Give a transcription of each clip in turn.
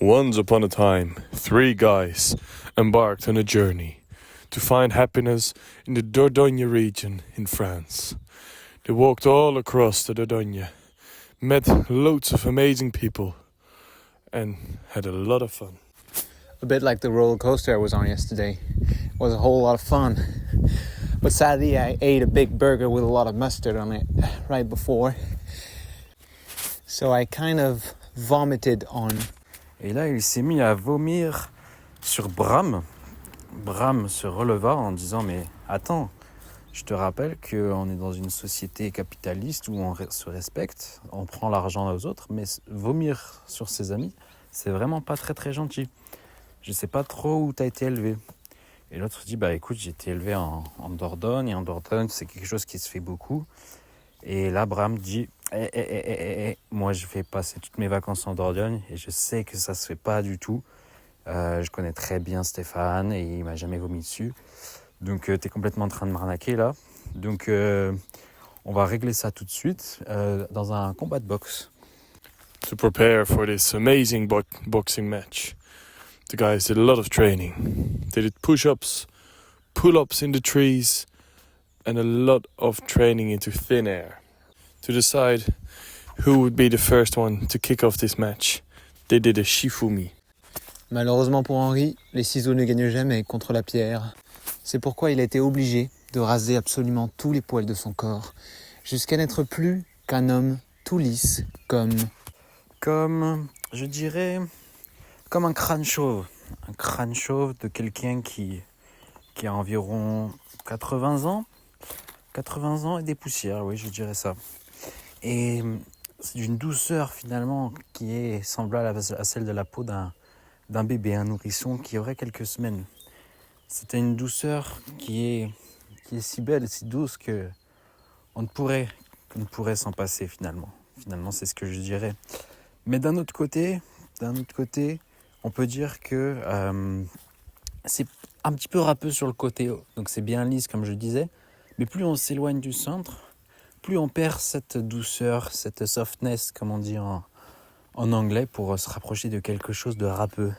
Once upon a time, three guys embarked on a journey to find happiness in the Dordogne region in France. They walked all across the Dordogne, met loads of amazing people, and had a lot of fun. A bit like the roller coaster I was on yesterday. It was a whole lot of fun. But sadly, I ate a big burger with a lot of mustard on it right before. So I kind of vomited on. Et là, il s'est mis à vomir sur Bram. Bram se releva en disant « Mais attends, je te rappelle qu'on est dans une société capitaliste où on se respecte, on prend l'argent aux autres, mais vomir sur ses amis, c'est vraiment pas très très gentil. Je sais pas trop où t'as été élevé. » Et l'autre dit « Bah écoute, j'ai été élevé en Dordogne, et en Dordogne, c'est quelque chose qui se fait beaucoup. » Et là, Bram dit moi je vais passer toutes mes vacances en Dordogne et je sais que ça se fait pas du tout. Je connais très bien Stéphane et il m'a jamais vomi dessus. Donc t'es complètement en train de m'arnaquer là. Donc on va régler ça tout de suite dans un combat de boxe. To prepare for this amazing boxing match, the guys did a lot of training. They did push-ups, pull-ups in the trees, and a lot of training into thin air. To decide who would be the first one to kick off this match, they did a shifumi. Malheureusement pour Henri, les ciseaux ne gagnent jamais contre la pierre. C'est pourquoi il a été obligé de raser absolument tous les poils de son corps, jusqu'à n'être plus qu'un homme tout lisse, je dirais, comme un crâne chauve. Un crâne chauve de quelqu'un qui a environ 80 ans. 80 ans et des poussières, oui, je dirais ça. Et c'est d'une douceur finalement qui est semblable à celle de la peau d'un bébé, un nourrisson qui aurait quelques semaines. C'était une douceur qui est si belle, si douce que on ne pourrait s'en passer finalement. Finalement, c'est ce que je dirais. Mais d'un autre côté, on peut dire que c'est un petit peu râpeux sur le côté, donc c'est bien lisse comme je disais. Mais plus on s'éloigne du centre, plus on perd cette douceur, cette softness, comme on dit en anglais, pour se rapprocher de quelque chose de râpeux.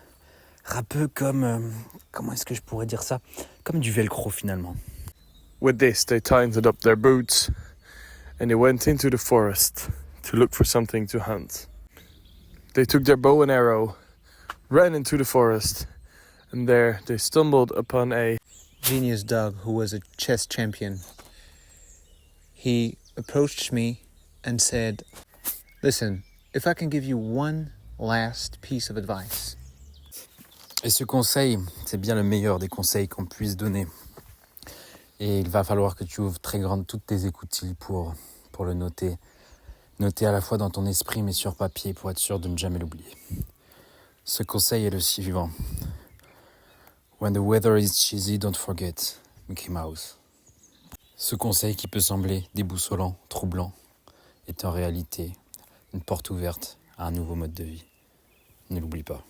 Râpeux comme, comment est-ce que je pourrais dire ça ? Comme du velcro finalement. With this, they tightened up their boots and they went into the forest to look for something to hunt. They took their bow and arrow, ran into the forest, and there they stumbled upon a genius dog who was a chess champion. He approached me and said, "Listen, if I can give you one last piece of advice." Et ce conseil, c'est bien le meilleur des conseils qu'on puisse donner. Et il va falloir que tu ouvres très grandes toutes tes écoutilles pour le noter. Noter à la fois dans ton esprit mais sur papier pour être sûr de ne jamais l'oublier. Ce conseil est le suivant. When the weather is cheesy, don't forget Mickey Mouse. Ce conseil qui peut sembler déboussolant, troublant, est en réalité une porte ouverte à un nouveau mode de vie. Ne l'oublie pas.